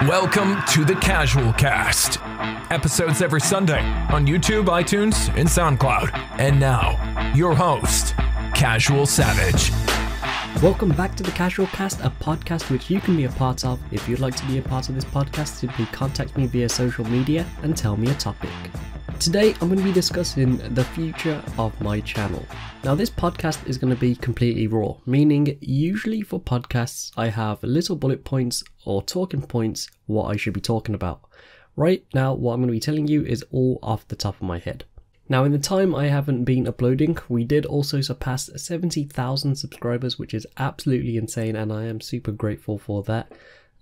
Welcome to the CasualCast. Episodes every Sunday on YouTube, iTunes, and SoundCloud. And now, your host, CasualSavage. Welcome back to the CasualCast, a podcast which you can be a part of. If you'd like to be a part of this podcast, simply contact me via social media and tell me a topic. Today, I'm going to be discussing the future of my channel. Now, this podcast is going to be completely raw, meaning usually for podcasts, I have little bullet points or talking points what I should be talking about. Right now, what I'm going to be telling you is all off the top of my head. Now, in the time I haven't been uploading, we did also surpass 70,000 subscribers, which is absolutely insane, and I am super grateful for that.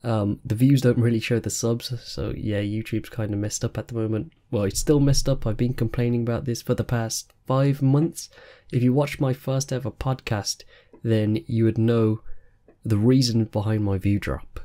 The views don't really show the subs, so yeah, YouTube's kind of messed up at the moment. Well, it's still messed up. I've been complaining about this for the past 5 months. If you watched my first ever podcast, then you would know the reason behind my view drop.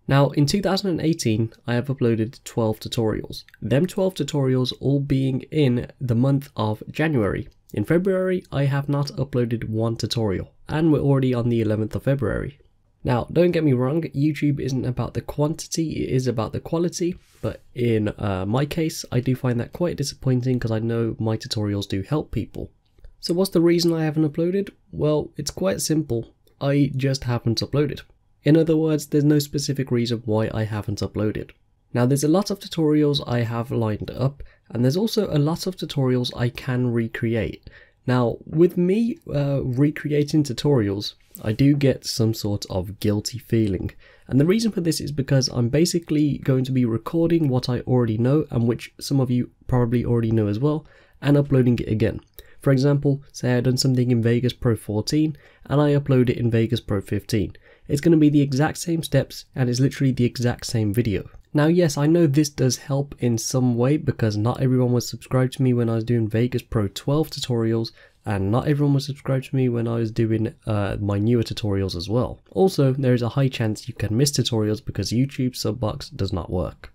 Now, in 2018, I have uploaded 12 tutorials. Them 12 tutorials all being in the month of January. In February, I have not uploaded one tutorial, and we're already on the 11th of February. Now, don't get me wrong, YouTube isn't about the quantity, it is about the quality, but in my case, I do find that quite disappointing because I know my tutorials do help people. So what's the reason I haven't uploaded? Well, it's quite simple, I just haven't uploaded. In other words, there's no specific reason why I haven't uploaded. Now, there's a lot of tutorials I have lined up, and there's also a lot of tutorials I can recreate. Now, with me recreating tutorials, I do get some sort of guilty feeling. And the reason for this is because I'm basically going to be recording what I already know, and which some of you probably already know as well, and uploading it again. For example, say I've done something in Vegas Pro 14, and I upload it in Vegas Pro 15. It's going to be the exact same steps, and it's literally the exact same video. Now, yes, I know this does help in some way because not everyone was subscribed to me when I was doing Vegas Pro 12 tutorials, and not everyone was subscribed to me when I was doing my newer tutorials as well. Also, there is a high chance you can miss tutorials because YouTube sub box does not work.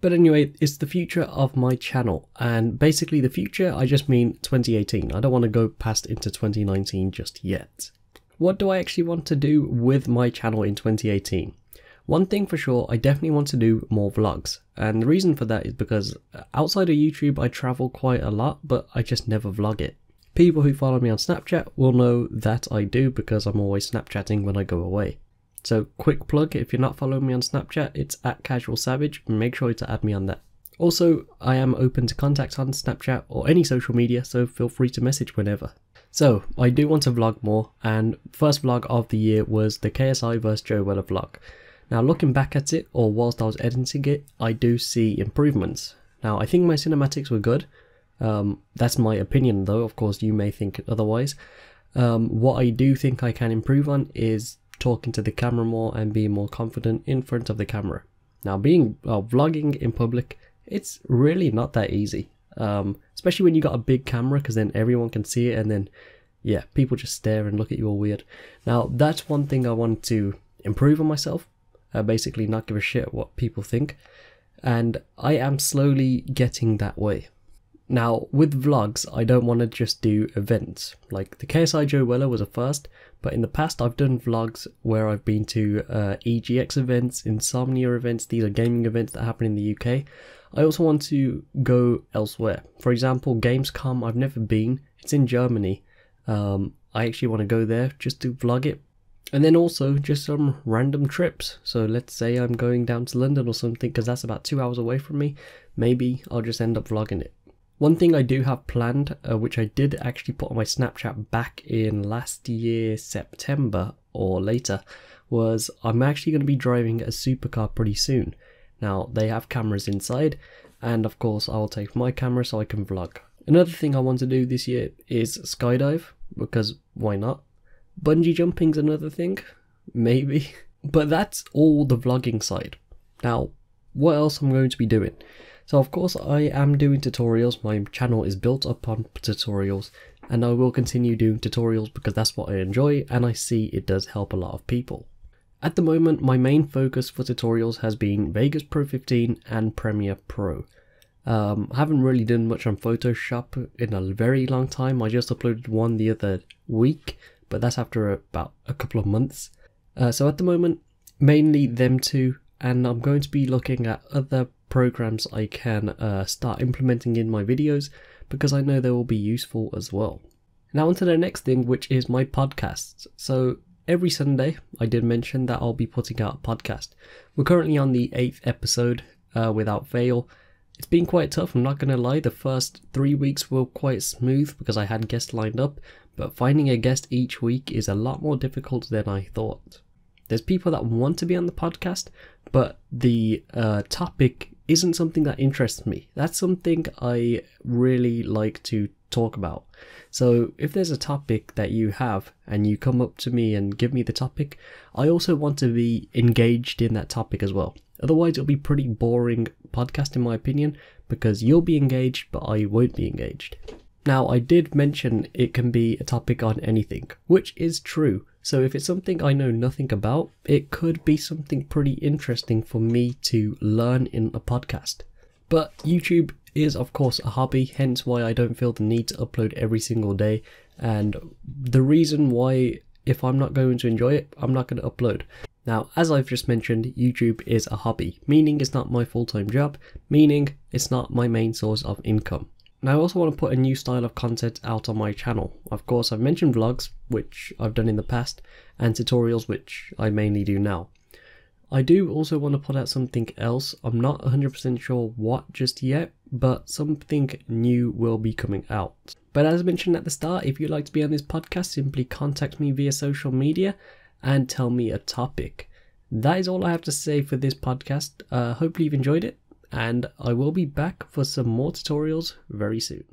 But anyway, it's the future of my channel, and basically the future, I just mean 2018. I don't want to go past into 2019 just yet. What do I actually want to do with my channel in 2018? One thing for sure, I definitely want to do more vlogs, and the reason for that is because outside of YouTube I travel quite a lot, but I just never vlog it. People who follow me on Snapchat will know that I do because I'm always Snapchatting when I go away. So quick plug, if you're not following me on Snapchat, it's at CasualSavage, make sure to add me on that. Also, I am open to contact on Snapchat or any social media, so feel free to message whenever. So, I do want to vlog more, and first vlog of the year was the KSI vs Joe Weller vlog. Now, looking back at it, or whilst I was editing it, I do see improvements. Now, I think my cinematics were good. That's my opinion though, of course you may think otherwise. What I do think I can improve on is talking to the camera more and being more confident in front of the camera. Now, vlogging in public, it's really not that easy. Especially when you got a big camera, because then everyone can see it, and then yeah, people just stare and look at you all weird. Now, that's one thing I want to improve on myself, basically not give a shit what people think, and I am slowly getting that way. Now, with vlogs, I don't want to just do events. Like the KSI Joe Weller was a first, but in the past I've done vlogs where I've been to EGX events, Insomnia events. These are gaming events that happen in the UK. I also want to go elsewhere. For example, Gamescom, I've never been. It's in Germany. I actually want to go there just to vlog it. And then also just some random trips. So let's say I'm going down to London or something, because that's about 2 hours away from me. Maybe I'll just end up vlogging it. One thing I do have planned, which I did actually put on my Snapchat back in last year, September or later, was I'm actually going to be driving a supercar pretty soon. Now, they have cameras inside, and of course I'll take my camera so I can vlog. Another thing I want to do this year is skydive, because why not? Bungee jumping's another thing, maybe. But that's all the vlogging side. Now, what else I'm going to be doing? So of course I am doing tutorials. My channel is built upon tutorials, and I will continue doing tutorials because that's what I enjoy, and I see it does help a lot of people. At the moment, my main focus for tutorials has been Vegas Pro 15 and Premiere Pro. I haven't really done much on Photoshop in a very long time. I just uploaded one the other week, but that's after about a couple of months. So at the moment, mainly them two and I'm going to be looking at other programs I can start implementing in my videos because I know they will be useful as well. Now on to the next thing, which is my podcasts. So every Sunday I did mention that I'll be putting out a podcast. We're currently on the 8th episode without fail. It's been quite tough, I'm not going to lie. The first 3 weeks were quite smooth because I had guests lined up, but finding a guest each week is a lot more difficult than I thought. There's people that want to be on the podcast, but the topic isn't something that interests me. That's something I really like to talk about. So if there's a topic that you have and you come up to me and give me the topic, I also want to be engaged in that topic as well. Otherwise it'll be pretty boring podcast in my opinion, because you'll be engaged but I won't be engaged. Now I did mention it can be a topic on anything, which is true. So if it's something I know nothing about, it could be something pretty interesting for me to learn in a podcast. But YouTube is of course a hobby, hence why I don't feel the need to upload every single day, and the reason why, if I'm not going to enjoy it, I'm not going to upload. Now, as I've just mentioned, YouTube is a hobby, meaning it's not my full-time job, meaning it's not my main source of income. Now, I also want to put a new style of content out on my channel. Of course, I've mentioned vlogs, which I've done in the past, and tutorials, which I mainly do now. I do also want to put out something else. I'm not 100% sure what just yet, but something new will be coming out. But as mentioned at the start, if you'd like to be on this podcast, simply contact me via social media and tell me a topic. That is all I have to say for this podcast. Hopefully you've enjoyed it, and I will be back for some more tutorials very soon.